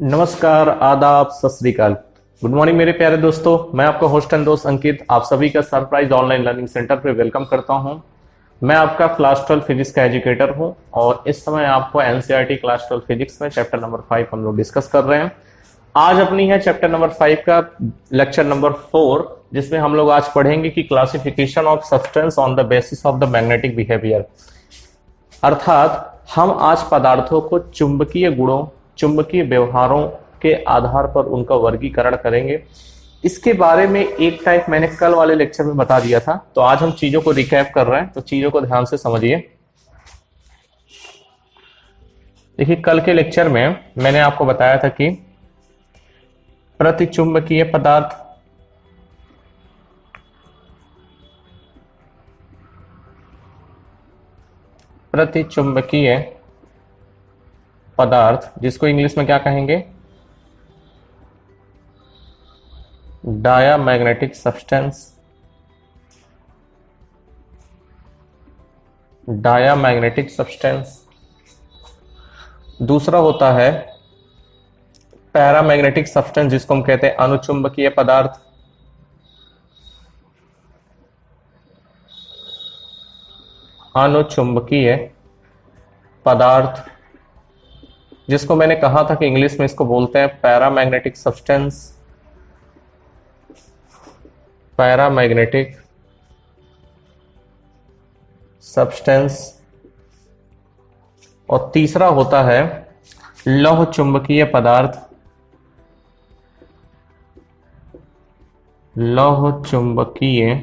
नमस्कार, आदाब, सत श्री अकाल। गुड मॉर्निंग मेरे प्यारे दोस्तों। मैं आपका होस्ट एंड दोस्त अंकित आप सभी का सरप्राइज ऑनलाइन लर्निंग सेंटर पे वेलकम करता हूं। मैं आपका क्लास 12 फिजिक्स का एजुकेटर हूं और इस समय आपको एनसीईआरटी क्लास 12 फिजिक्स में चैप्टर नंबर 5 हम लोग डिस्कस कर रहे हैं। आज अपनी है चैप्टर नंबर 5 का लेक्चर नंबर 4, जिसमें हम लोग आज पढ़ेंगे कि classification of substance on the basis of the magnetic behaviour. अर्थात हम आज पदार्थों को चुंबकीय गुणों, चुंबकीय व्यवहारों के आधार पर उनका वर्गीकरण करेंगे। इसके बारे में एक टाइप मैंने कल वाले लेक्चर में बता दिया था, तो आज हम चीजों को रिकैप कर रहे हैं, तो चीजों को ध्यान से समझिए। देखिए, कल के लेक्चर में मैंने आपको बताया था कि प्रतिचुंबकीय पदार्थ, प्रतिचुंबकीय पदार्थ जिसको इंग्लिश में क्या कहेंगे, डायामैग्नेटिक सब्सटेंस, डायामैग्नेटिक सब्सटेंस। दूसरा होता है पैरामैग्नेटिक सब्सटेंस जिसको हम कहते हैं अनुचुंबकीय पदार्थ। अनुचुंबकीय पदार्थ जिसको मैंने कहा था कि इंग्लिश में इसको बोलते हैं पैरामैग्नेटिक सब्सटेंस, पैरामैग्नेटिक सब्सटेंस। और तीसरा होता है लौह चुंबकीय पदार्थ, लौह चुंबकीय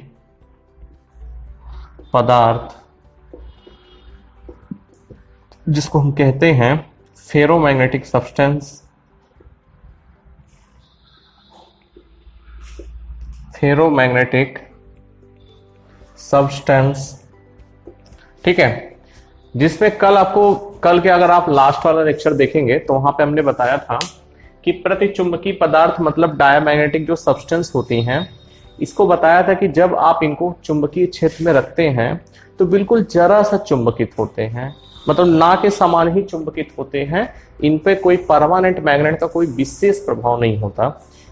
पदार्थ जिसको हम कहते हैं फेरोमैग्नेटिक सब्सटेंस, फेरोमैग्नेटिक सब्सटेंस। ठीक है, जिसमें कल के अगर आप लास्ट वाला लेक्चर देखेंगे तो वहां पे हमने बताया था कि प्रतिचुंबकीय पदार्थ मतलब डायामैग्नेटिक जो सब्सटेंस होती हैं, इसको बताया था कि जब आप इनको चुंबकीय क्षेत्र में रखते हैं तो बिल्कुल जरा सा चुंबकित होते हैं, मतलब ना के समान ही चुंबकित होते हैं। इन पे कोई परमानेंट मैग्नेट का कोई विशेष प्रभाव नहीं होता।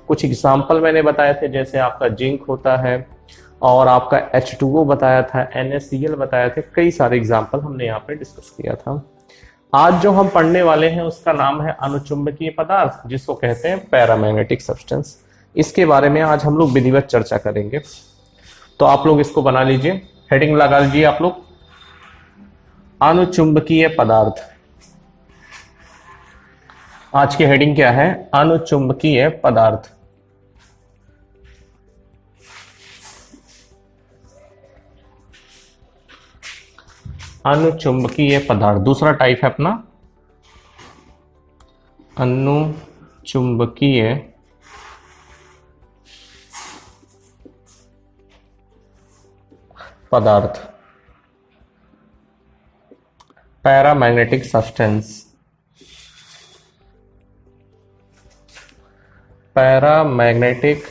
कुछ एग्जाम्पल मैंने बताए थे, जैसे आपका जिंक होता है और आपका H2O बताया था, NaCl बताया था। कई सारे एग्जाम्पल हमने यहाँ पे डिस्कस किया था। आज जो हम पढ़ने वाले हैं उसका नाम है अनुचुंबकीय पदार्थ जिसको कहते हैं पैरामैग्नेटिक सब्सटेंस। इसके बारे में आज हम लोग विधिवत चर्चा करेंगे। तो आप लोग इसको बना लीजिए, हेडिंग लगा लीजिए आप लोग, अनुचुंबकीय पदार्थ। आज की हेडिंग क्या है? अनुचुंबकीय पदार्थ। अनुचुंबकीय पदार्थ दूसरा टाइप है अपना अनुचुंबकीय पदार्थ, पैरामैग्नेटिक सब्सटेंस, पैरामैग्नेटिक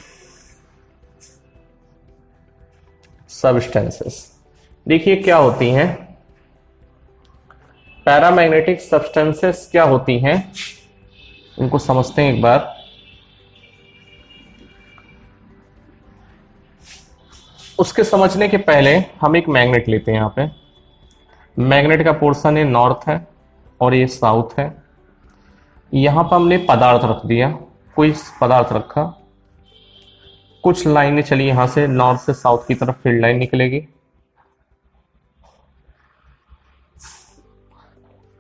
सब्सटेंसेस। देखिए क्या होती हैं पैरामैग्नेटिक सब्सटेंसेस, क्या होती हैं इनको समझते हैं एक बार। उसके समझने के पहले हम एक मैग्नेट लेते हैं। यहाँ पे मैग्नेट का पोर्शन है नॉर्थ है और ये साउथ है। यहां पर हमने पदार्थ रख दिया, कोई पदार्थ रखा, कुछ लाइनें चली यहां से नॉर्थ से साउथ की तरफ फील्ड लाइन निकलेगी,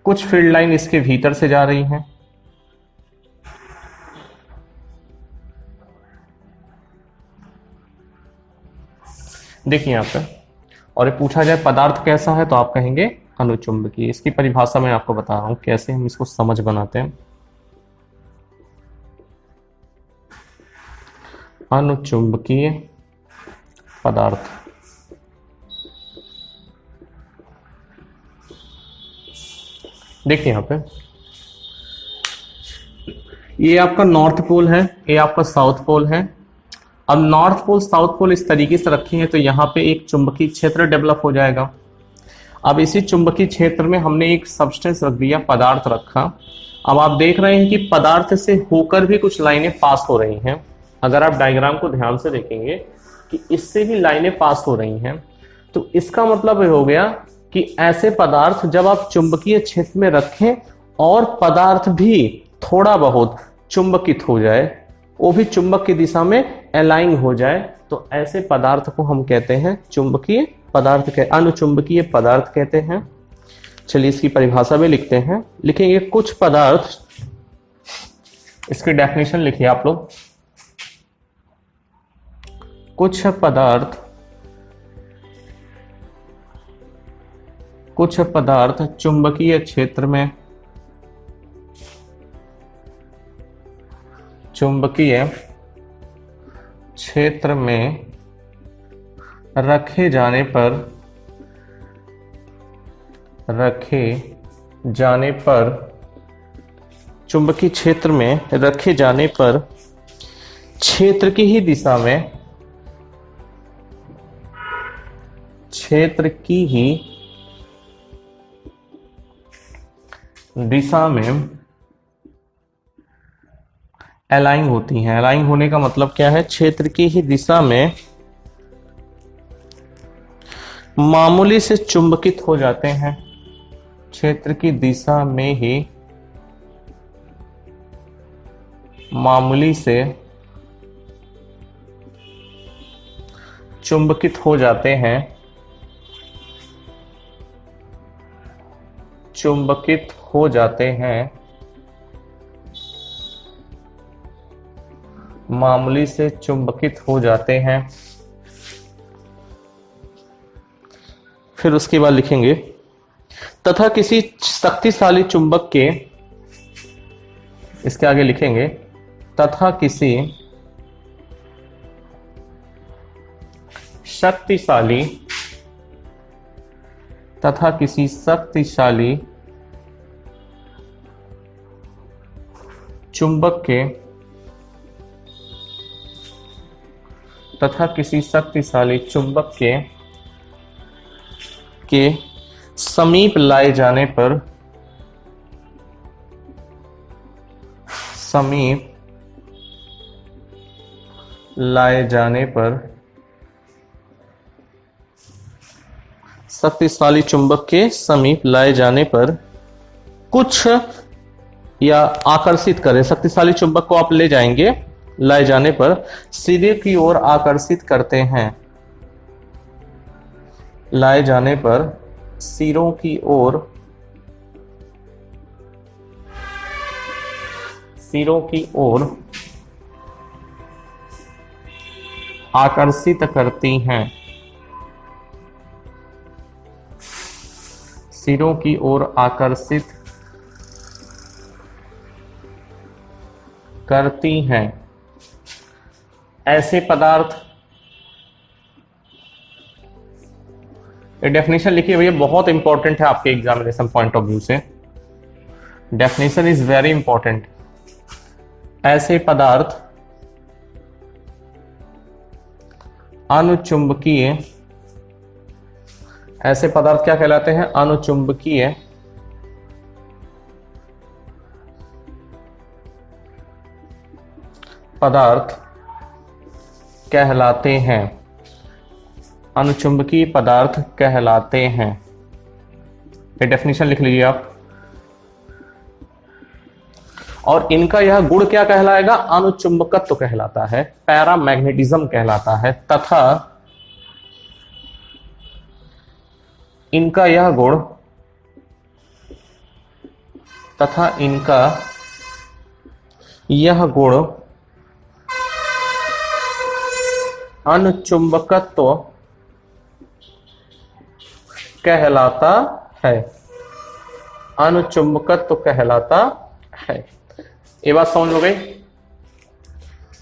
कुछ फील्ड लाइन इसके भीतर से जा रही हैं, देखिए यहां पे। और ये पूछा जाए पदार्थ कैसा है तो आप कहेंगे अनुचुंबकीय। इसकी परिभाषा मैं आपको बता रहा हूं कैसे हम इसको समझ बनाते हैं। अनुचुंबकीय पदार्थ देखिए यहां पे, ये आपका नॉर्थ पोल है, ये आपका साउथ पोल है। अब नॉर्थ पोल साउथ पोल इस तरीके से रखे हैं तो यहाँ पे एक चुंबकीय क्षेत्र डेवलप हो जाएगा। अब इसी चुंबकीय क्षेत्र में हमने एक सब्सटेंस रख दिया, पदार्थ रखा, अब आप देख रहे हैं कि पदार्थ से होकर भी कुछ लाइनें पास हो रही हैं। अगर आप डायग्राम को ध्यान से देखेंगे कि इससे भी लाइनें पास हो रही हैं, तो इसका मतलब ये हो गया कि ऐसे पदार्थ जब आप चुंबकीय क्षेत्र में रखें और पदार्थ भी थोड़ा बहुत चुंबकित हो जाए, वो भी चुंबक की दिशा में अलाइन हो जाए, तो ऐसे पदार्थ को हम कहते हैं चुंबकीय पदार्थ, अनुचुंबकीय पदार्थ कहते हैं। चलिए इसकी परिभाषा भी लिखते हैं, लिखेंगे कुछ पदार्थ, इसकी डेफिनेशन लिखिए आप लोग। कुछ पदार्थ चुंबकीय क्षेत्र में रखे जाने पर चुंबकीय क्षेत्र में रखे जाने पर क्षेत्र की ही दिशा में अलाइन होती हैं। अलाइन होने का मतलब क्या है? क्षेत्र की ही दिशा में मामूली से चुंबकित हो जाते हैं। क्षेत्र की दिशा में ही मामूली से चुंबकित हो जाते हैं। मामूली से चुंबकित हो जाते हैं। फिर उसके बाद लिखेंगे तथा किसी शक्तिशाली चुंबक के, इसके आगे लिखेंगे तथा किसी शक्तिशाली चुंबक के समीप लाए जाने पर शक्तिशाली चुंबक के समीप लाए जाने पर कुछ, या आकर्षित करें, शक्तिशाली चुंबक को आप ले जाएंगे, लाए जाने पर सिरे की ओर आकर्षित करते हैं। लाए जाने पर सिरों की ओर आकर्षित करती हैं। सिरों की ओर आकर्षित करती हैं। ऐसे पदार्थ, ये डेफिनेशन लिखिए भैया, बहुत इंपॉर्टेंट है आपके एग्जामिनेशन पॉइंट ऑफ व्यू से। Definition is very important. ऐसे पदार्थ अनुचुंबकीय, ऐसे पदार्थ क्या कहलाते हैं? अनुचुंबकीय पदार्थ कहलाते हैं। अनुचुंबकीय पदार्थ कहलाते हैं। ये डेफिनेशन लिख लीजिए आप। और इनका यह गुण क्या कहलाएगा? अनुचुंबकत्व कहलाता है, पैरामैग्नेटिज्म कहलाता है, तथा इनका यह गुण अनुचुंबकत्व कहलाता है। अनुचुंबकत्व कहलाता है। ये बात समझ हो गई?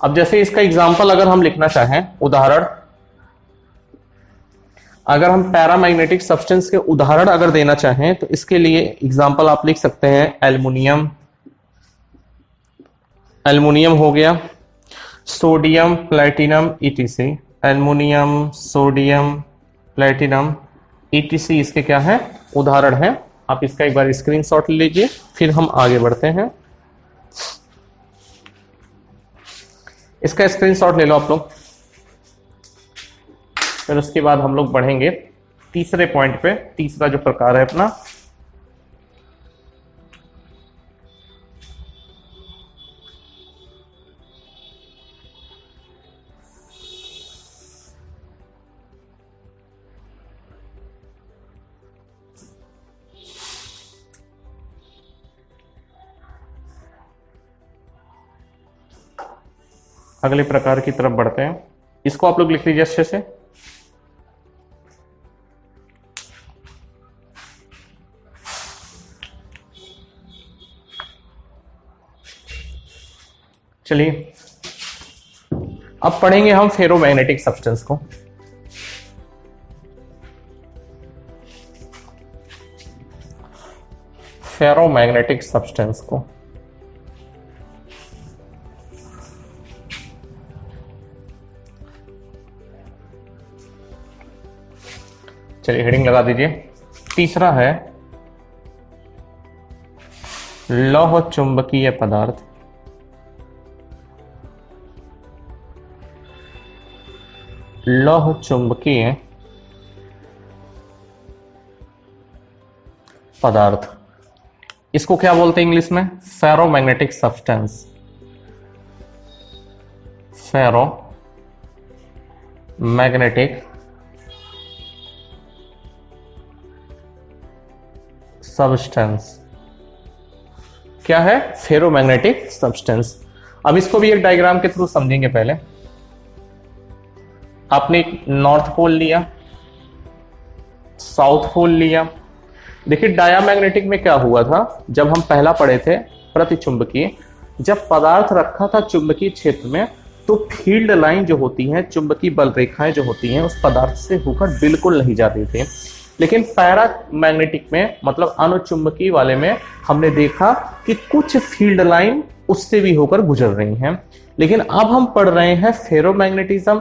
अब जैसे इसका एग्जाम्पल अगर हम लिखना चाहें, उदाहरण, अगर हम पैरामैग्नेटिक सब्सटेंस के उदाहरण अगर देना चाहें, तो इसके लिए एग्जाम्पल आप लिख सकते हैं एल्युमिनियम, एल्युमिनियम हो गया, sodium, platinum, etc. Aluminium, sodium, platinum, etc इसके क्या है? उदाहरण है। आप इसका एक बार स्क्रीनशॉट लीजिए, फिर हम आगे बढ़ते हैं। इसका स्क्रीनशॉट ले लो आप लोग। फिर उसके बाद हम लोग बढ़ेंगे तीसरे पॉइंट पे। तीसरा जो प्रकार है अपना, अगले प्रकार की तरफ बढ़ते हैं। इसको आप लोग लिख लीजिए अच्छे से। चलिए अब पढ़ेंगे हम फेरोमैग्नेटिक सब्सटेंस को। फेरोमैग्नेटिक सब्सटेंस को चलिए हेडिंग लगा दीजिए। तीसरा है लौह चुंबकीय पदार्थ। लौह चुंबकीय पदार्थ, इसको क्या बोलते हैं इंग्लिश में? Ferromagnetic substance. Ferromagnetic substance क्या है? Ferromagnetic substance. अब इसको भी एक डायग्राम के थ्रू समझेंगे। पहले आपने एक नॉर्थ पोल लिया, साउथ पोल लिया। देखिए डायामैग्नेटिक में क्या हुआ था, जब हम पहला पढ़े थे प्रतिचुंबकीय, जब पदार्थ रखा था चुंबकीय क्षेत्र में, तो फील्ड लाइन जो होती है, चुंबकीय बल रेखाएं जो होती हैं, उस पदार्थ से होकर बिल्कुल नहीं जाती थी। लेकिन पैरामैग्नेटिक में, मतलब अनुचुंबकीय वाले में, हमने देखा कि कुछ फील्ड लाइन उससे भी होकर गुजर रही हैं। लेकिन अब हम पढ़ रहे हैं फेरोमैग्नेटिज्म।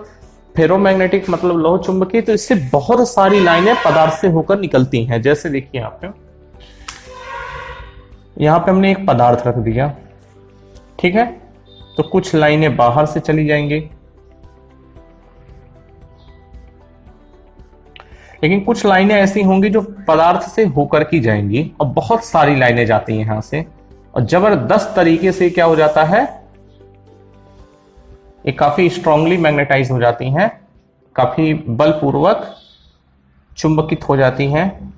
फेरोमैग्नेटिक मतलब लौह चुंबकीय, तो इससे बहुत सारी लाइनें पदार्थ से होकर निकलती हैं। जैसे देखिए यहां पे हमने एक पदार्थ रख दिया, ठीक है, तो कुछ लाइनें बाहर से चली जाएंगी, लेकिन कुछ लाइनें ऐसी होंगी जो पदार्थ से होकर की जाएंगी, और बहुत सारी लाइनें जाती हैं यहां से, और जबरदस्त तरीके से क्या हो जाता है, ये काफी स्ट्रांगली मैग्नेटाइज हो जाती हैं, काफी बलपूर्वक चुंबकित हो जाती हैं,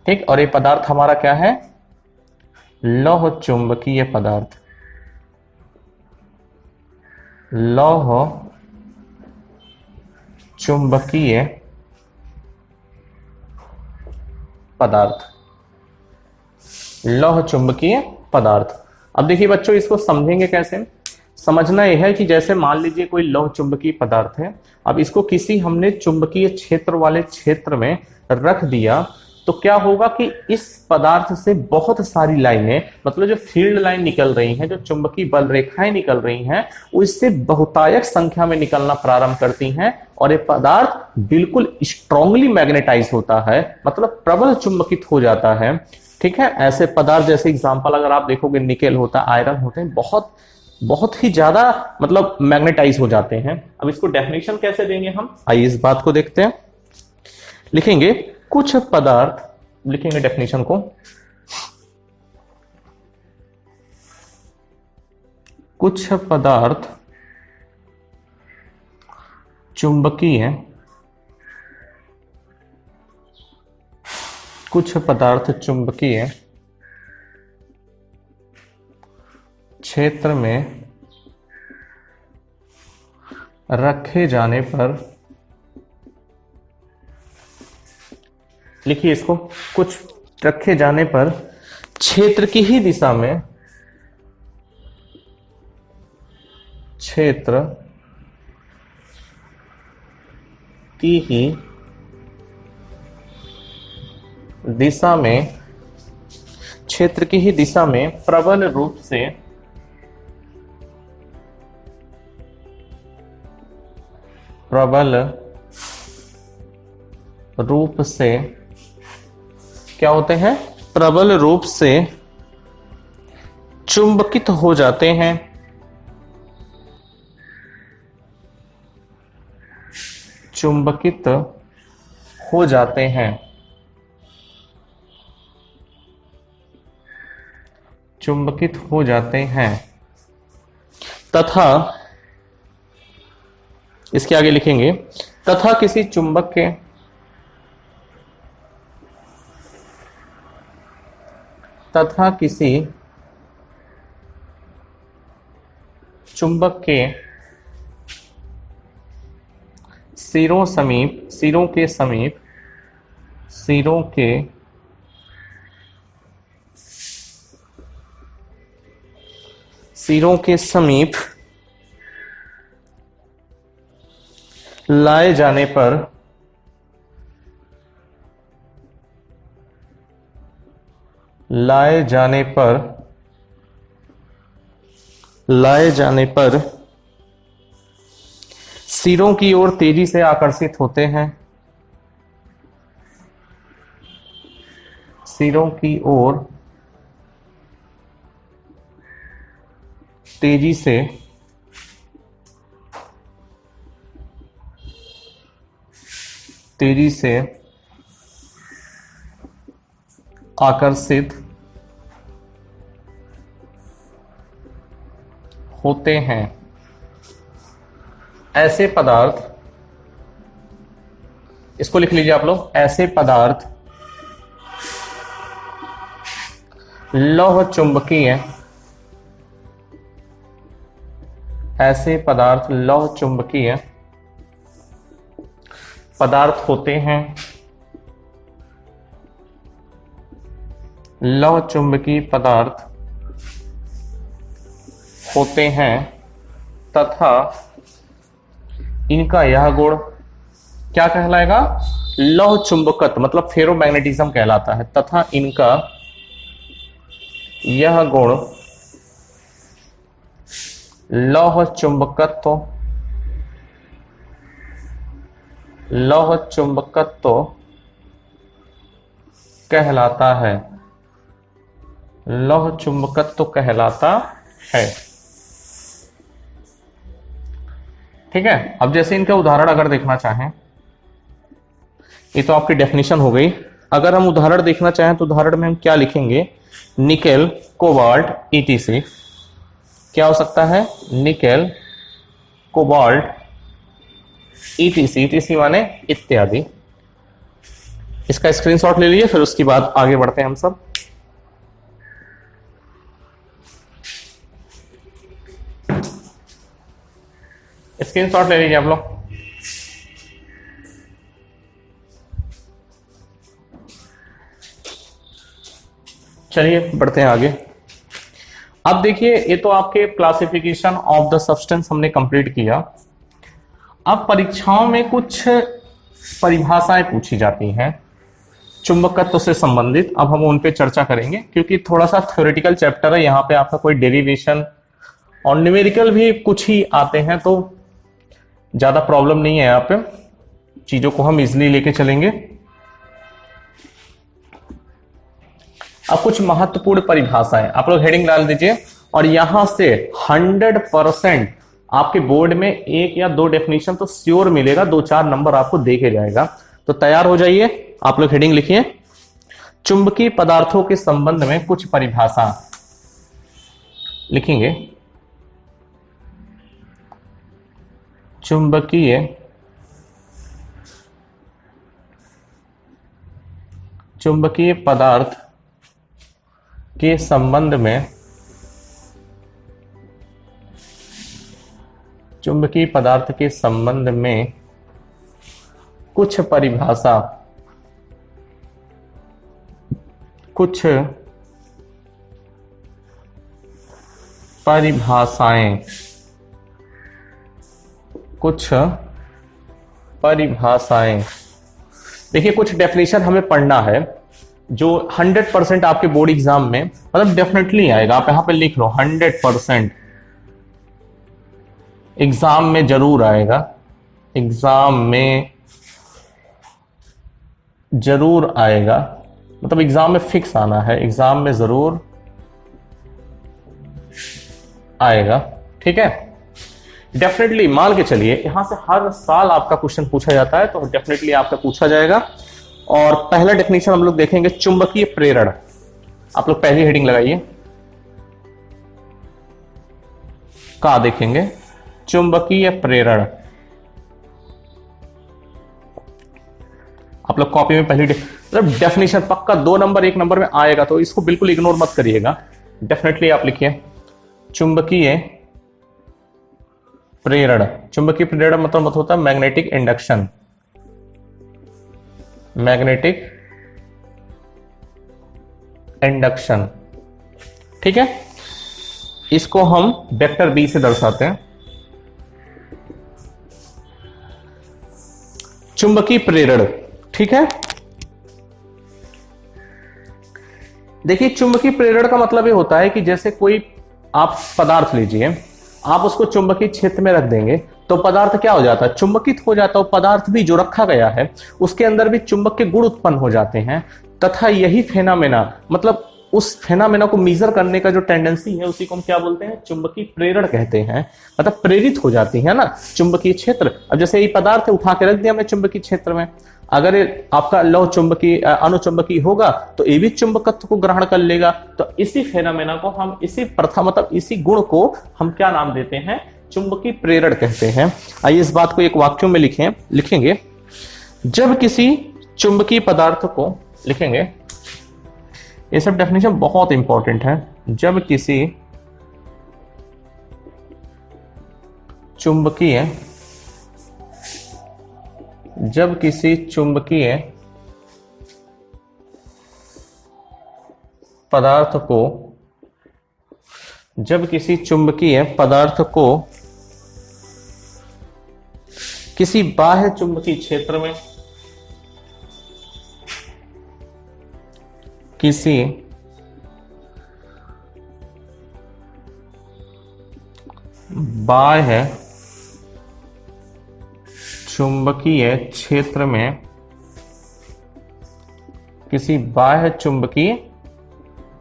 ठीक। और ये पदार्थ हमारा क्या है? लौह चुंबकीय पदार्थ। लौह चुंबकीय पदार्थ। लौह चुंबकीय पदार्थ। अब देखिए बच्चों, इसको समझेंगे कैसे? समझना यह है कि जैसे मान लीजिए कोई लौह चुंबकीय पदार्थ है, अब इसको किसी हमने चुंबकीय क्षेत्र वाले क्षेत्र में रख दिया, तो क्या होगा कि इस पदार्थ से बहुत सारी लाइनें, मतलब जो फील्ड लाइन निकल रही हैं, जो चुंबकीय बल रेखाएं निकल रही हैं, वो इससे बहुतायत संख्या में निकलना प्रारंभ करती हैं, और ये पदार्थ बिल्कुल स्ट्रांगली मैग्नेटाइज होता है, मतलब प्रबल चुंबकित हो जाता है, ठीक है। ऐसे पदार्थ जैसे एग्जांपल अगर आप देखोगे, निकेल होता है, आयरन होते हैं, बहुत ही ज्यादा मतलब मैग्नेटाइज हो जाते हैं। अब इसको डेफिनेशन कैसे देंगे हम, आइए इस बात को देखते हैं। लिखेंगे कुछ पदार्थ, लिखेंगे डेफिनेशन को, कुछ पदार्थ चुंबकीय, कुछ पदार्थ चुंबकीय क्षेत्र में रखे जाने पर, लिखिए इसको, कुछ रखे जाने पर क्षेत्र की ही दिशा में, क्षेत्र की ही दिशा में, क्षेत्र की ही दिशा में प्रबल रूप से क्या होते हैं? प्रबल रूप से चुंबकित हो जाते हैं। चुंबकित हो जाते हैं। चुंबकित हो जाते हैं तथा इसके आगे लिखेंगे तथा किसी चुंबक के तथा किसी चुंबक के सिरों समीप सिरों के समीप सिरों के सिरों के समीप लाए जाने पर लाए जाने पर सिरों की ओर तेजी से आकर्षित होते हैं। सिरों की ओर तेजी से आकर्षित होते हैं। ऐसे पदार्थ, इसको लिख लीजिए आप लोग, ऐसे पदार्थ लौह चुंबकीय, ऐसे पदार्थ लौह चुंबकीय पदार्थ होते हैं। लौह चुंबकीय पदार्थ होते हैं तथा इनका यह गुण क्या कहलाएगा? लौह चुंबकत्व, मतलब फेरोमैग्नेटिज्म कहलाता है। तथा इनका यह गुण लौह चुंबकत्व कहलाता है। लौह चुंबकत्व कहलाता है। ठीक है। अब जैसे इनका उदाहरण अगर देखना चाहें, ये तो आपकी डेफिनेशन हो गई। अगर हम उदाहरण देखना चाहें तो उदाहरण में हम क्या लिखेंगे? Nickel, cobalt, etc. क्या हो सकता है? Nickel, cobalt, etc. ईटीसी माने इत्यादि। इसका स्क्रीनशॉट ले लीजिए, फिर उसके बाद आगे बढ़ते हैं हम सब। स्क्रीनशॉट ले लीजिए आप लोग। चलिए बढ़ते हैं आगे। अब देखिए, ये तो आपके क्लासिफिकेशन ऑफ द सब्सटेंस हमने कंप्लीट किया। अब परीक्षाओं में कुछ परिभाषाएं पूछी जाती हैं चुंबकत्व से संबंधित। अब हम उन पे चर्चा करेंगे, क्योंकि थोड़ा सा थ्योरेटिकल चैप्टर है। यहाँ पे आपका कोई डेरिवेशन और न्यूमेरिकल भी कुछ ही आते हैं, तो ज्यादा प्रॉब्लम नहीं है। यहाँ पे चीजों को हम इजिली लेके चलेंगे। अब कुछ महत्वपूर्ण परिभाषाएं आप लोग हेडिंग डाल दीजिए, और यहां से 100% आपके बोर्ड में एक या दो डेफिनेशन तो श्योर मिलेगा, 2-4 नंबर आपको देके जाएगा। तो तैयार हो जाइए। आप लोग हेडिंग लिखिए, चुंबकीय पदार्थों के संबंध में कुछ परिभाषा लिखेंगे। चुंबकीय पदार्थ के संबंध में कुछ परिभाषा, कुछ परिभाषाएं। देखिए, कुछ डेफिनेशन हमें पढ़ना है जो 100% आपके बोर्ड एग्जाम में, मतलब डेफिनेटली आएगा। आप यहां पे लिख लो, 100% एग्जाम में जरूर आएगा। एग्जाम में जरूर आएगा। मतलब एग्जाम में फिक्स आना है, एग्जाम में जरूर आएगा। ठीक है, डेफिनेटली मान के चलिए यहां से हर साल आपका क्वेश्चन पूछा जाता है, तो डेफिनेटली आपका पूछा जाएगा। और पहला डेफिनेशन हम लोग देखेंगे चुंबकीय प्रेरण। आप लोग पहली हेडिंग लगाइए, का देखेंगे चुंबकीय प्रेरण। आप लोग कॉपी में पहली मतलब डेफिनेशन पक्का 2 नंबर 1 नंबर में आएगा, तो इसको बिल्कुल इग्नोर मत करिएगा। डेफिनेटली आप लिखिए चुंबकीय प्रेरण। चुंबकीय प्रेरण मतलब होता है मैग्नेटिक इंडक्शन, मैग्नेटिक इंडक्शन। ठीक है, इसको हम वेक्टर बी से दर्शाते हैं। चुंबकीय प्रेरण, ठीक है। देखिए चुंबकीय प्रेरण का मतलब ये होता है कि जैसे कोई आप पदार्थ लीजिए, आप उसको चुंबकीय क्षेत्र में रख देंगे तो पदार्थ क्या हो जाता है, चुंबकित हो जाता है। पदार्थ भी जो रखा गया है उसके अंदर भी चुंबक के गुण उत्पन्न हो जाते हैं, तथा यही फेनामेना मतलब उस फेनामेना को मेजर करने का जो टेंडेंसी है उसी को हम क्या बोलते हैं, चुंबकीय प्रेरण कहते हैं। मतलब प्रेरित हो जाती है ना चुंबकीय क्षेत्र। अब जैसे ये पदार्थ है, उठा के रख दिया हमने चुंबकीय क्षेत्र में, अगर आपका लौह चुंबकीय अनुचुंबकीय होगा तो ये भी चुंबकत्व को ग्रहण कर लेगा। तो इसी फेनामेना को हम, इसी प्रथा मतलब इसी गुण को हम क्या नाम देते हैं, चुंबकीय प्रेरण कहते हैं। आइए इस बात को एक वाक्यों में लिखेंगे। जब किसी चुंबकीय पदार्थ को लिखेंगे, ये सब डेफिनेशन बहुत इंपॉर्टेंट है। जब किसी चुंबकीय पदार्थ को किसी बाह्य चुंबकीय क्षेत्र में, किसी बाह्य चुंबकीय क्षेत्र में, किसी बाह्य चुंबकीय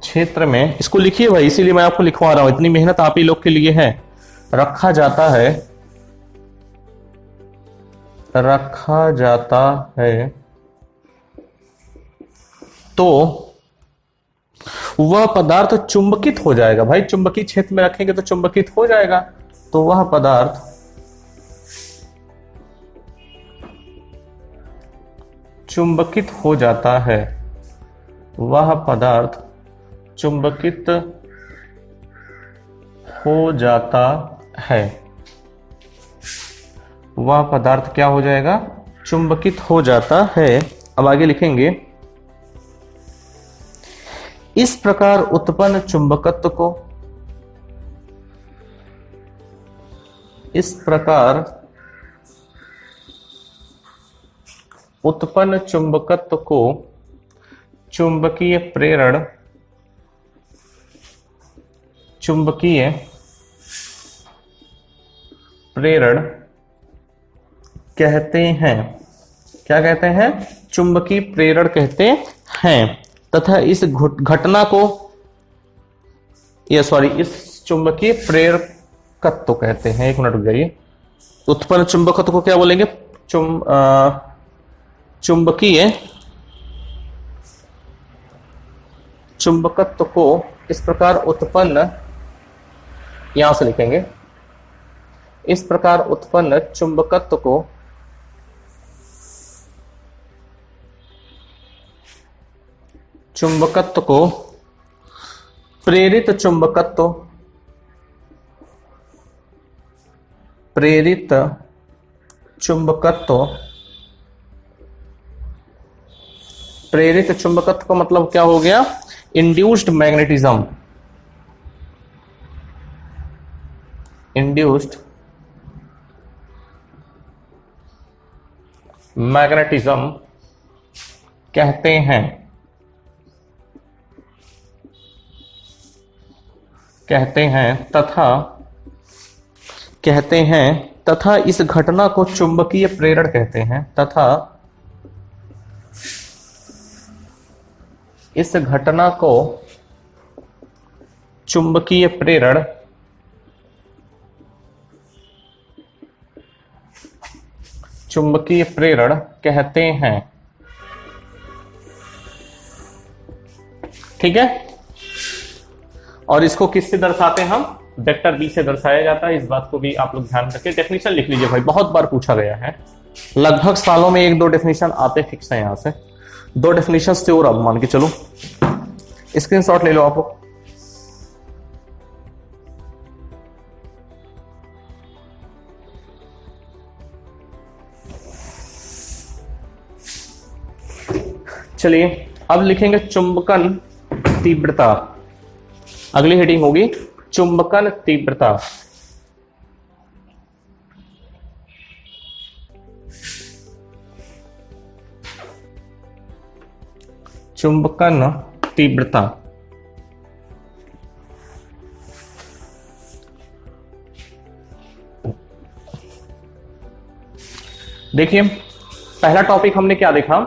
क्षेत्र में, इसको लिखिए भाई, इसीलिए मैं आपको लिखवा रहा हूं, इतनी मेहनत आप ही लोग के लिए है। रखा जाता है तो वह पदार्थ चुंबकित हो जाएगा। भाई चुंबकीय क्षेत्र में रखेंगे तो चुंबकित हो जाएगा, तो वह पदार्थ चुंबकित हो जाता है, वह पदार्थ चुंबकित हो जाता है, वह पदार्थ क्या हो जाएगा, चुंबकित हो जाता है। अब आगे लिखेंगे, इस प्रकार उत्पन्न चुंबकत्व को, इस प्रकार उत्पन्न चुंबकत्व को चुंबकीय प्रेरण, चुंबकीय प्रेरण कहते हैं। क्या कहते हैं, चुंबकीय प्रेरण कहते हैं। तथा इस घटना को, इस चुंबकीय प्रेरकत्व कहते हैं। एक मिनट रुक जाइए, उत्पन्न चुंबकत्व को क्या बोलेंगे, चुंबकीय चुंबकत्व को इस प्रकार उत्पन्न, यहां से लिखेंगे, इस प्रकार उत्पन्न चुंबकत्व को प्रेरित चुंबकत्व, प्रेरित चुंबकत्व का मतलब क्या हो गया, इंड्यूस्ड मैग्नेटिज्म, इंड्यूस्ड मैग्नेटिज्म कहते हैं तथा इस घटना को चुंबकीय प्रेरण कहते हैं, तथा इस घटना को चुंबकीय प्रेरण कहते हैं। ठीक है, और इसको किससे दर्शाते हैं हम? वेक्टर बी से दर्शाया जाता है। इस बात को भी आप लोग ध्यान रखें। डेफिनेशन लिख लीजिए भाई, बहुत बार पूछा गया है, लगभग सालों में 1-2 डेफिनेशन आते फिक्स है यहां से। 2 डेफिनेशन से और अब मान के चलो, स्क्रीनशॉट ले लो आप लोग। चलिए अब लिखेंगे चुंबकन तीव्रता। अगली हेडिंग होगी चुंबकन तीव्रता। चुंबकन तीव्रता। देखिए पहला टॉपिक हमने क्या देखा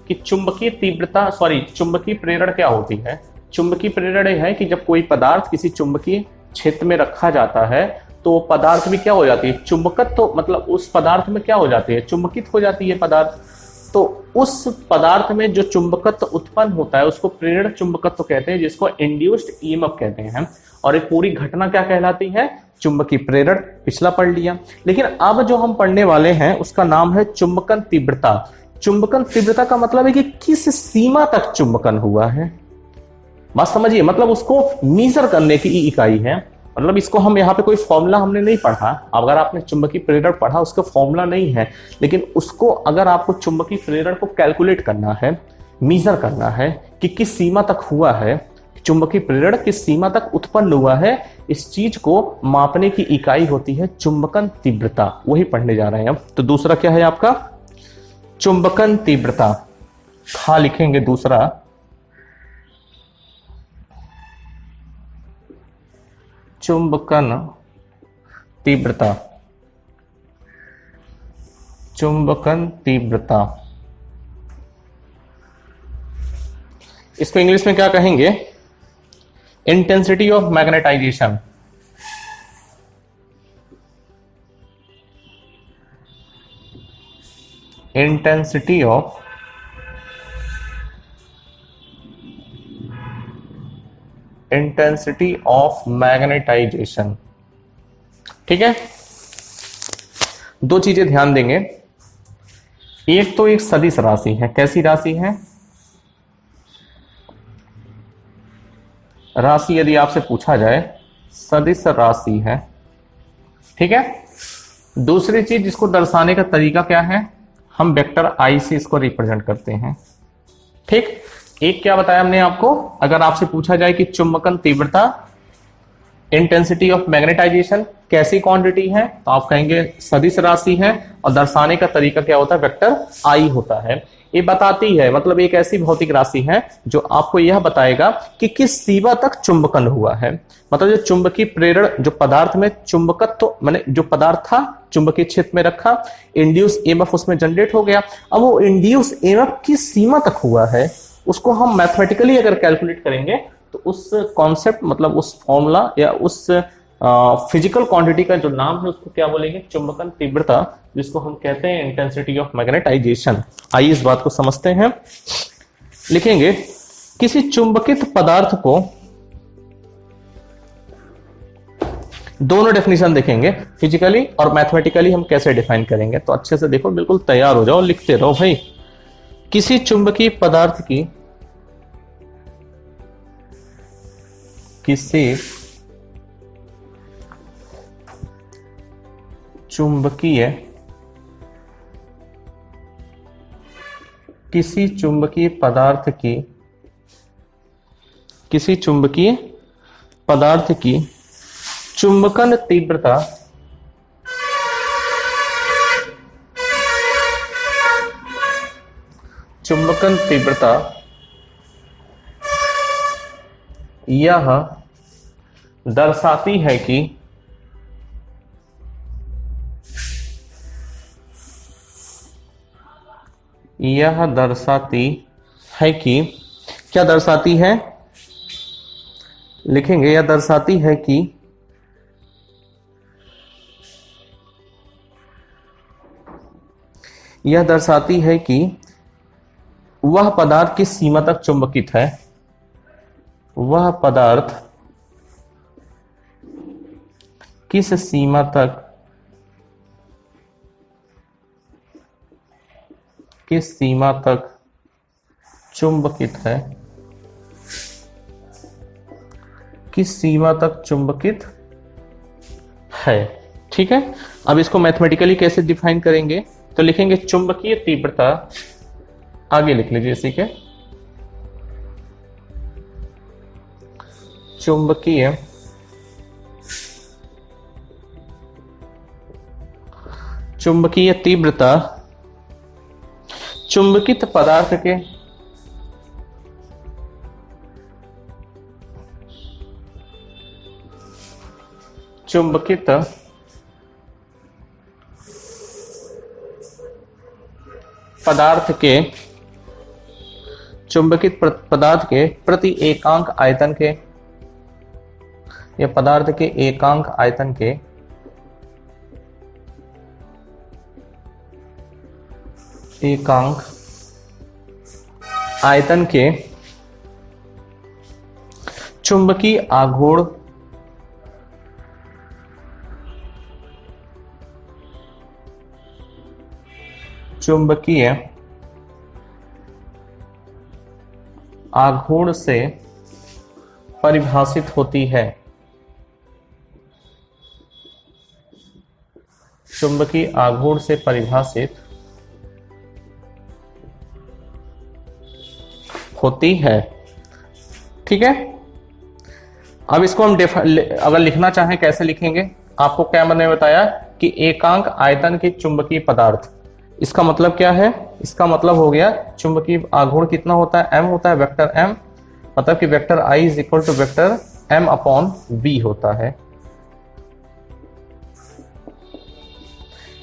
कि चुंबकीय तीव्रता चुंबकीय प्रेरण क्या होती है। चुंबकीय प्रेरण यह है कि जब कोई पदार्थ किसी चुंबकीय क्षेत्र में रखा जाता है तो पदार्थ भी क्या हो जाती है, चुंबकत्व, तो मतलब उस पदार्थ में क्या हो जाती है, चुंबकित हो जाती है पदार्थ। तो उस पदार्थ में जो चुंबकत्व उत्पन्न होता है उसको प्रेरण चुंबकत्व कहते हैं, जिसको इंड्यूस्ड ईएमएफ कहते हैं। और एक पूरी घटना क्या कहलाती है, चुंबकीय प्रेरण। पिछला पढ़ लिया, लेकिन अब जो हम पढ़ने वाले हैं उसका नाम है चुंबकन तीव्रता। चुंबकन तीव्रता का मतलब है कि किस सीमा तक चुंबकन हुआ है। बात समझिए, मतलब उसको मीजर करने की इकाई है। मतलब इसको हम यहाँ पे कोई फॉर्मूला हमने नहीं पढ़ा। अगर आपने चुंबकीय प्रेरण पढ़ा उसका फॉर्मूला नहीं है, लेकिन उसको अगर आपको चुंबकीय प्रेरण को कैलकुलेट करना है, मीजर करना है कि किस सीमा तक हुआ है, चुंबकीय प्रेरण किस सीमा तक उत्पन्न हुआ है, इस चीज को मापने की इकाई होती है चुंबकन तीव्रता। वही पढ़ने जा रहे हैं अब। तो दूसरा क्या है आपका, चुंबकन तीव्रता। खा लिखेंगे दूसरा, चुंबकन तीव्रता। चुंबकन तीव्रता, इसको इंग्लिश में क्या कहेंगे, intensity of magnetization. Intensity of magnetization. ठीक है, 2 चीजें ध्यान देंगे। एक तो एक सदिश राशि है। कैसी राशि है, राशि यदि आपसे पूछा जाए सदिश राशि है। ठीक है, दूसरी चीज इसको दर्शाने का तरीका क्या है, हम वेक्टर आई से इसको रिप्रेजेंट करते हैं। ठीक, एक क्या बताया हमने आपको, अगर आपसे पूछा जाए कि चुंबकन तीव्रता इंटेंसिटी ऑफ मैग्नेटाइजेशन कैसी क्वांटिटी है, तो आप कहेंगे सदिश राशि है, और दर्शाने का तरीका क्या होता है, वेक्टर आई होता है। ये बताती है, मतलब एक ऐसी भौतिक राशि है जो आपको यह बताएगा कि किस सीमा तक चुंबकन हुआ है। मतलब जो चुंबकीय प्रेरण, जो पदार्थ में चुंबकत्व, तो मैंने जो पदार्थ था चुंबकीय क्षेत्र में रखा, इंड्यूस ईएमएफ उसमें जनरेट हो गया। अब वो इंड्यूस ईएमएफ किस सीमा तक हुआ है उसको हम मैथमेटिकली अगर कैलकुलेट करेंगे तो उस कॉन्सेप्ट, मतलब उस फॉर्मूला या उस फिजिकल क्वांटिटी का जो नाम है उसको क्या बोलेंगे, चुंबकन तीव्रता, जिसको हम कहते हैं इंटेंसिटी ऑफ मैग्नेटाइजेशन। आइए इस बात को समझते हैं। लिखेंगे किसी चुंबकित पदार्थ को, दोनों डेफिनेशन देखेंगे, फिजिकली और मैथमेटिकली हम कैसे डिफाइन करेंगे। तो अच्छे से देखो, बिल्कुल तैयार हो जाओ, लिखते रहो भाई। किसी चुंबकीय पदार्थ की, किसी चुंबकीय पदार्थ की, किसी चुंबकीय पदार्थ की चुंबकन तीव्रता यह दर्शाती है कि क्या दर्शाती है, लिखेंगे, यह दर्शाती है कि यह दर्शाती है कि वह पदार्थ किस सीमा तक चुंबकित है, वह पदार्थ किस सीमा तक, किस सीमा तक चुंबकित है, किस सीमा तक चुंबकित है। ठीक है, अब इसको मैथमेटिकली कैसे डिफाइन करेंगे, तो लिखेंगे चुंबकीय तीव्रता, आगे लिख लीजिए इसी के, चुंबकीय चुंबकीय तीव्रता चुंबकित पदार्थ के चुंबकित पदार्थ के चुंबकित पदार्थ के प्रति एकांक आयतन के, या पदार्थ के एकांक आयतन के एकांक आयतन के चुंबकीय आघूर्ण चुंबकीय आघूर्ण से परिभाषित होती है, चुंबकीय आघूर्ण से परिभाषित होती है। ठीक है, अब इसको हम अगर लिखना चाहें कैसे लिखेंगे, आपको क्या मैंने बताया कि एकांक आयतन के चुंबकीय पदार्थ, इसका मतलब क्या है, इसका मतलब हो गया चुंबकीय आघूर्ण कितना होता है, m होता है, वेक्टर m, मतलब कि vector I is equal to vector m upon v होता है।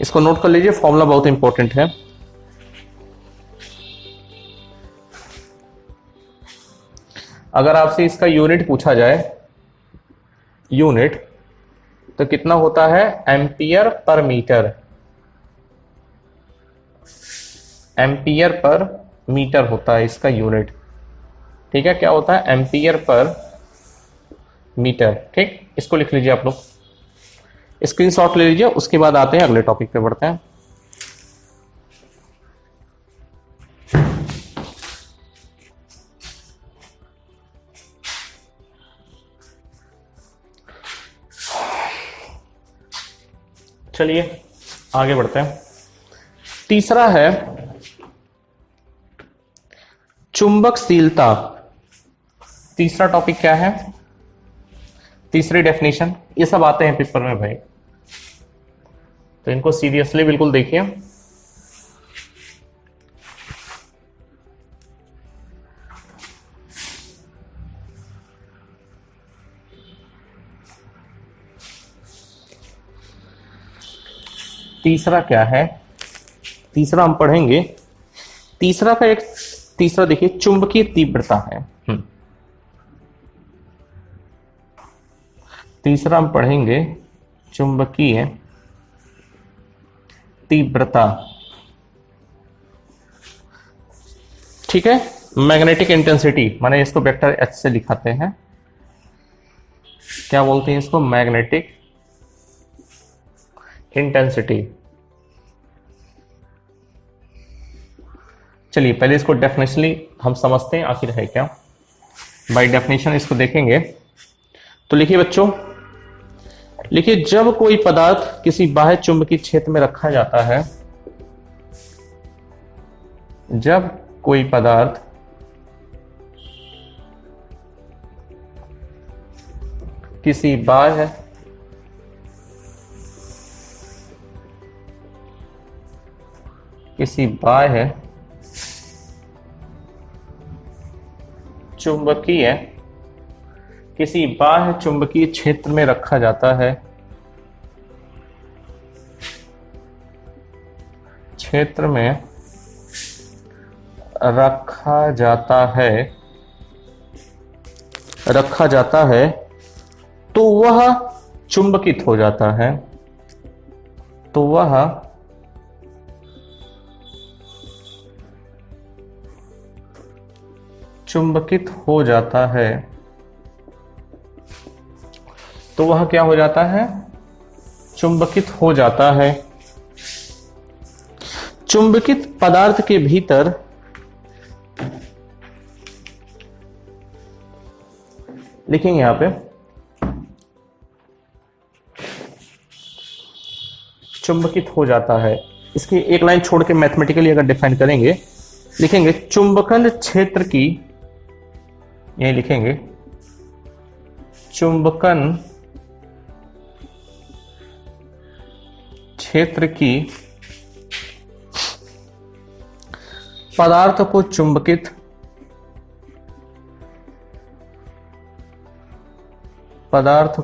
इसको नोट कर लीजिए, फॉर्मूला बहुत इंपॉर्टेंट है। अगर आपसे इसका यूनिट पूछा जाए, यूनिट, तो कितना होता है, ampere per metre, ampere per metre होता है इसका यूनिट। ठीक है, क्या होता है, एम्पियर पर मीटर। ठीक, इसको लिख लीजिए आप लोग, स्क्रीनशॉट ले लीजिए, उसके बाद आते हैं अगले टॉपिक पे बढ़ते हैं। चलिए आगे बढ़ते हैं। तीसरा है चुंबकशीलता। तीसरा टॉपिक क्या है, तीसरी डेफिनेशन, ये सब आते हैं पेपर में भाई, तो इनको सीरियसली बिल्कुल देखिए। तीसरा क्या है, तीसरा हम पढ़ेंगे, तीसरा का एक, तीसरा देखिए चुंबकीय तीव्रता है। तीसरा हम पढ़ेंगे चुंबकीय तीव्रता। ठीक है, मैग्नेटिक इंटेंसिटी, माने इसको वेक्टर H से लिखाते हैं, क्या बोलते हैं इसको, मैग्नेटिक इंटेंसिटी। चलिए पहले इसको डेफिनेशनली हम समझते हैं आखिर है क्या। बाय डेफिनेशन इसको देखेंगे तो लिखिए बच्चों, लिखिए जब कोई पदार्थ किसी बाह्य चुंबकीय क्षेत्र में रखा जाता है, जब कोई पदार्थ किसी बाह्य चुंबकीय, किसी बाह्य चुंबकीय क्षेत्र में रखा जाता है, क्षेत्र में रखा जाता है, रखा जाता है तो वह चुंबकित हो जाता है, तो वह चुंबकित हो जाता है, तो वह क्या हो जाता है? चुंबकित हो जाता है। चुंबकित पदार्थ के भीतर लिखेंगे यहां पे चुंबकित हो जाता है। इसकी एक लाइन छोड़ के मैथमेटिकली अगर डिफाइन करेंगे, लिखेंगे चुंबकन क्षेत्र की, यही लिखेंगे चुंबकन क्षेत्र की पदार्थ को चुंबकित पदार्थ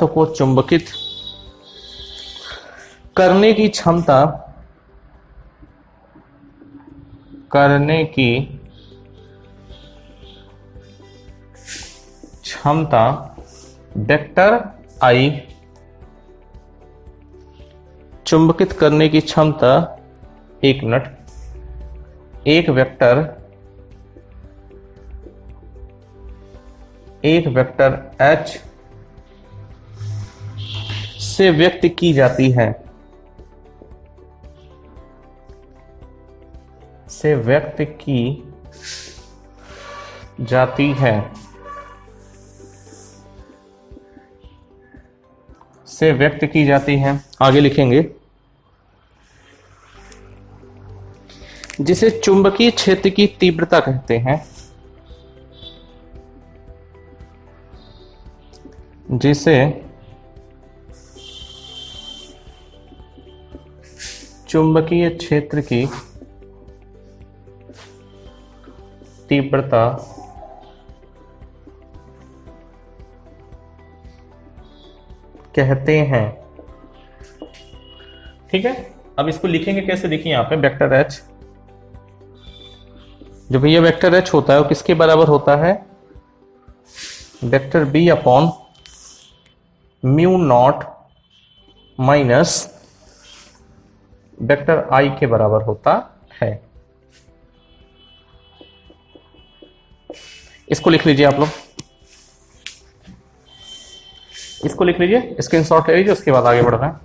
को चुंबकित करने की क्षमता वेक्टर आई, चुंबकित करने की क्षमता, एक मिनट, एक वेक्टर H से व्यक्त की जाती है, से व्यक्त की जाती है, से व्यक्त की जाती है। आगे लिखेंगे जिसे चुंबकीय क्षेत्र की तीव्रता कहते हैं, जिसे चुंबकीय क्षेत्र की तीव्रता कहते हैं। ठीक है, अब इसको लिखेंगे कैसे? देखिए यहां पे वेक्टर H, जो भैया वेक्टर H होता है वो किसके बराबर होता है? Vector B upon mu not minus vector I के बराबर होता है। इसको लिख लीजिए आप लोग, इसको लिख लीजिए, स्क्रीनशॉट ले लीजिए, उसके बाद आगे बढ़ रहे हैं।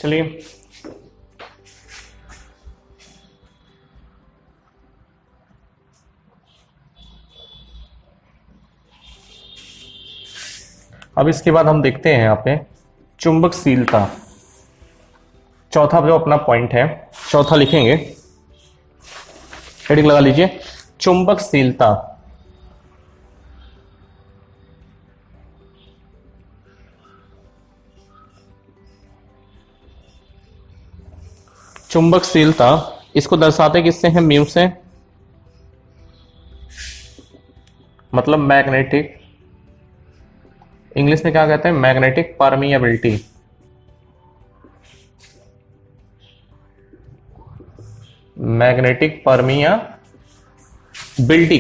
चलिए अब इसके बाद हम देखते हैं यहाँ पे चुंबकशीलता। चौथा जो अपना पॉइंट है, चौथा लिखेंगे, हेडिंग लगा लीजिए चुंबकशीलता। चुंबकशीलता इसको दर्शाते किससे हैं? म्यू से, मतलब मैग्नेटिक, इंग्लिश में क्या कहते हैं? Magnetic permeability. मैग्नेटिक परमिएबिलिटी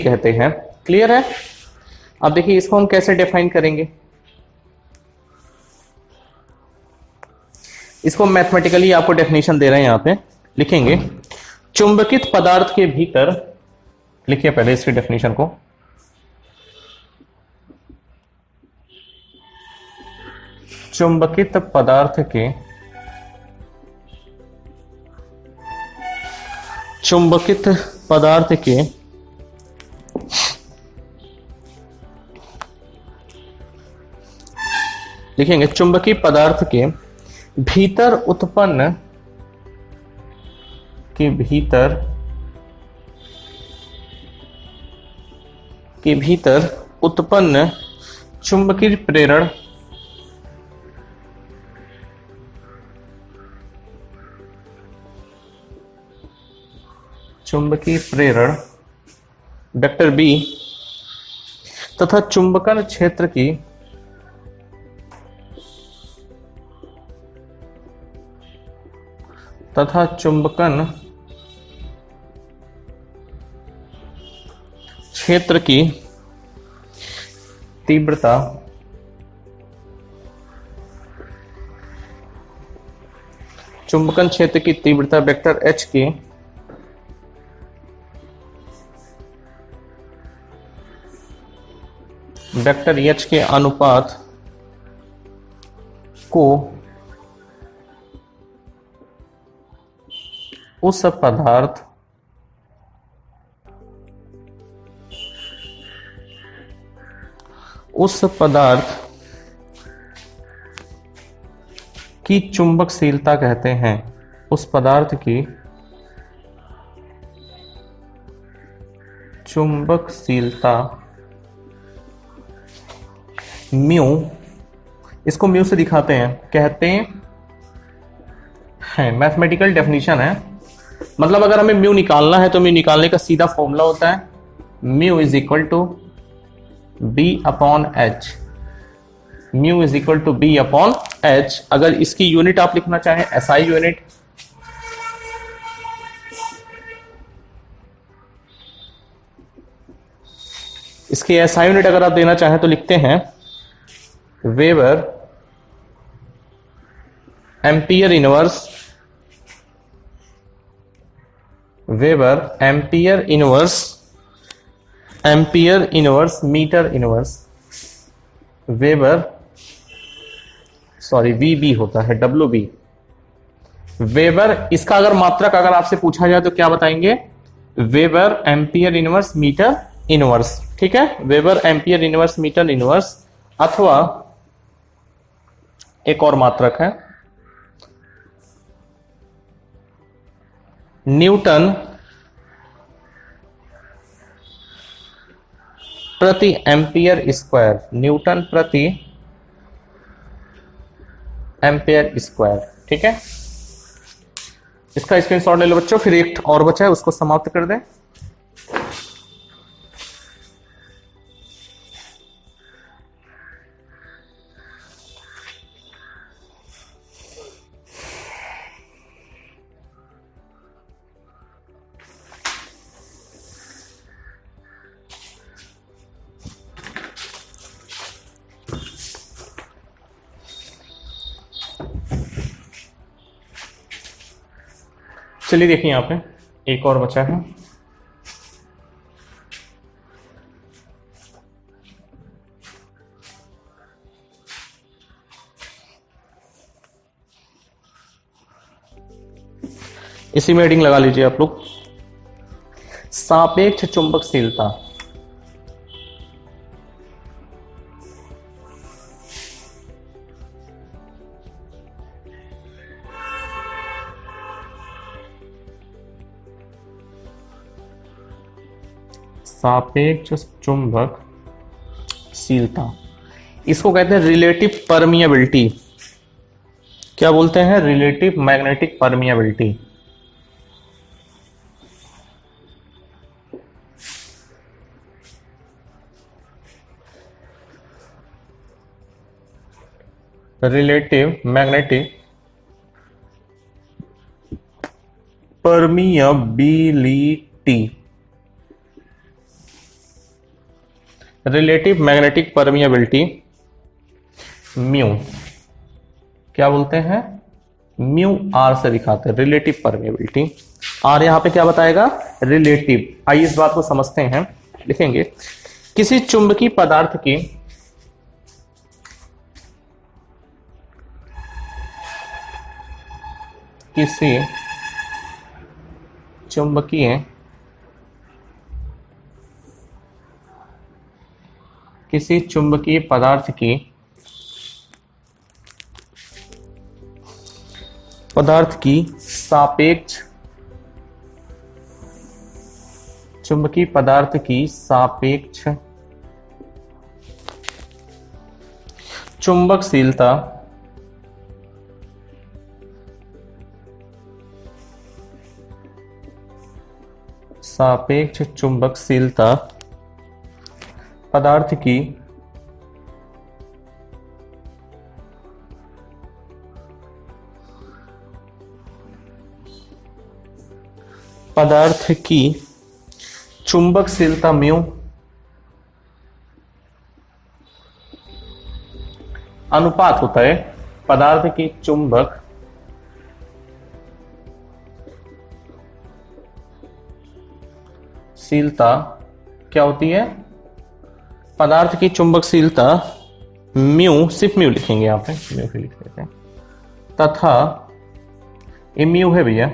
कहते हैं। क्लियर है? अब देखिए इसको हम कैसे डिफाइन करेंगे, इसको मैथमेटिकली आपको डेफिनेशन दे रहे हैं। यहां पे लिखेंगे चुंबकित पदार्थ के भीतर, लिखिए पहले इसकी डेफिनेशन को, चुंबकित पदार्थ के लिखेंगे चुंबकीय पदार्थ के भीतर उत्पन्न चुंबकीय प्रेरण चुंबकीय प्रेरण वेक्टर बी तथा चुंबकन क्षेत्र की चुंबकन क्षेत्र की तीव्रता चुंबकन क्षेत्र की तीव्रता वेक्टर H की वेक्टर H के अनुपात को उस पदार्थ की चुंबकशीलता कहते हैं। उस पदार्थ की चुंबकशीलता म्यू, इसको म्यू से दिखाते हैं, कहते हैं, मैथमेटिकल डेफिनेशन है। मतलब अगर हमें म्यू निकालना है तो म्यू निकालने का सीधा फॉर्मूला होता है mu is equal to b upon h. Mu is equal to b upon h. अगर इसकी यूनिट आप लिखना चाहें एसआई यूनिट, इसकी एसआई यूनिट अगर आप देना चाहें तो लिखते हैं weber ampere inverse, weber ampere inverse metre inverse, weber sorry वीबी होता है WB। वेबर, इसका अगर मात्रक अगर आपसे पूछा जाए तो क्या बताएंगे? Weber ampere inverse metre inverse. ठीक है, weber ampere inverse metre inverse, अथवा एक और मात्रक है न्यूटन प्रति एम्पियर स्क्वायर, न्यूटन प्रति एम्पियर स्क्वायर। ठीक है, इसका स्क्रीनशॉट ले लो बच्चों। फिर एक और बचा है, उसको समाप्त कर दें। चलिए देखिए, यहां पे एक और बचा है। इसी में हेडिंग लगा लीजिए आप लोग, सापेक्ष चुंबकशीलता। सापेक्ष चुंबकशीलता, इसको कहते हैं रिलेटिव परमिएबिलिटी। क्या बोलते हैं? Relative magnetic permeability. Relative magnetic permeability, relative magnetic permeability mu. क्या बोलते हैं? म्यू आर से दिखाते हैं रिलेटिव परमिएबिलिटी। आर यहां पे क्या बताएगा? रिलेटिव। आइए इस बात को समझते हैं, लिखेंगे किसी चुंबकीय पदार्थ की किसी चुंबकीय पदार्थ की सापेक्ष चुंबकीय पदार्थ की सापेक्ष चुंबकशीलता सापेक्ष चुंबकशीलता पदार्थ की चुंबकशीलता म्यू अनुपात होता है पदार्थ की चुंबकशीलता क्या होती है? पदार्थ की चुंबकशीलता म्यू, सिर्फ म्यू लिखेंगे यहां पे, म्यू भी लिख देते हैं, तथा ये म्यू है भैया,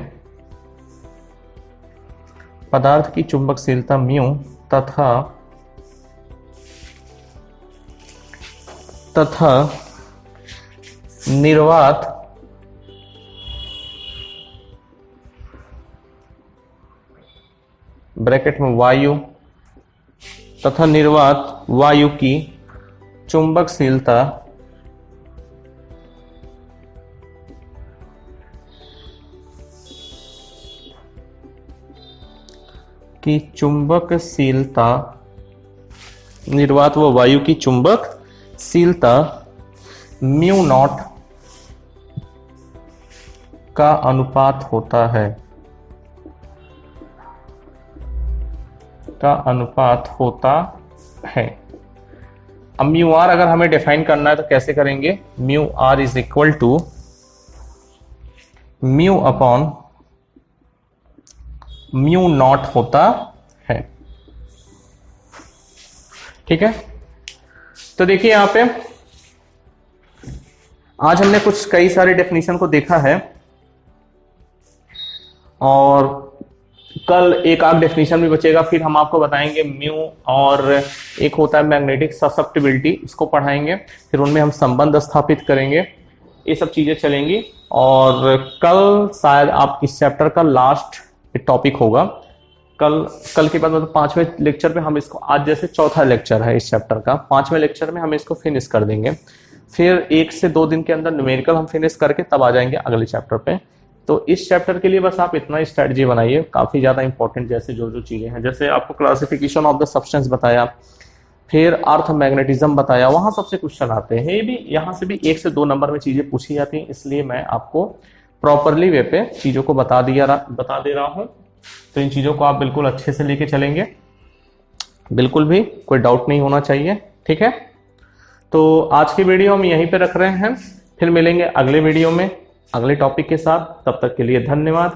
पदार्थ की चुंबकशीलता म्यू तथा निर्वात ब्रैकेट में वायु तथा निर्वात वायु की चुंबकशीलता निर्वात व वायु की चुंबकशीलता म्यू नॉट का अनुपात होता है। अब म्यू आर अगर हमें डिफाइन करना है तो कैसे करेंगे? Mu r is equal to mu upon mu naught होता है। ठीक है, तो देखिए यहां पे आज हमने कई सारे डेफिनेशन को देखा है और कल एक आध डेफिनेशन भी बचेगा, फिर हम आपको बताएंगे म्यू, और एक होता है मैग्नेटिक ससेप्टिबिलिटी, इसको पढ़ाएंगे, फिर उनमें हम संबंध स्थापित करेंगे, ये सब चीजें चलेंगी। और कल शायद आप इस चैप्टर का लास्ट टॉपिक होगा, कल के बाद मतलब 5वें लेक्चर में हम इसको, आज जैसे चौथा लेक्चर है इस चैप्टर का, 5वें लेक्चर में हम इसको फिनिश कर देंगे, फिर 1 से 2 दिन के अंदर न्यूमेरिकल हम फिनिश करके तब आ जाएंगे अगले चैप्टर पे। तो इस चैप्टर के लिए बस आप इतना स्ट्रेटजी बनाइए, काफी ज्यादा इंपॉर्टेंट जैसे जो चीजें हैं, जैसे आपको क्लासिफिकेशन ऑफ द सब्सटेंस बताया, फिर अर्थ मैग्नेटिज्म बताया, वहां सबसे क्वेश्चन आते हैं, ये भी यहाँ से भी 1 से 2 नंबर में चीजें पूछी जाती हैं, इसलिए मैं आपको प्रॉपरली वे पे चीजों को बता दे रहा हूं। तो इन चीजों को आप बिल्कुल अच्छे से लेके चलेंगे, बिल्कुल भी कोई डाउट नहीं होना चाहिए। ठीक है, तो आज की वीडियो हम यहीं पे रख रहे हैं, फिर मिलेंगे अगले वीडियो में अगले टॉपिक के साथ, तब तक के लिए धन्यवाद।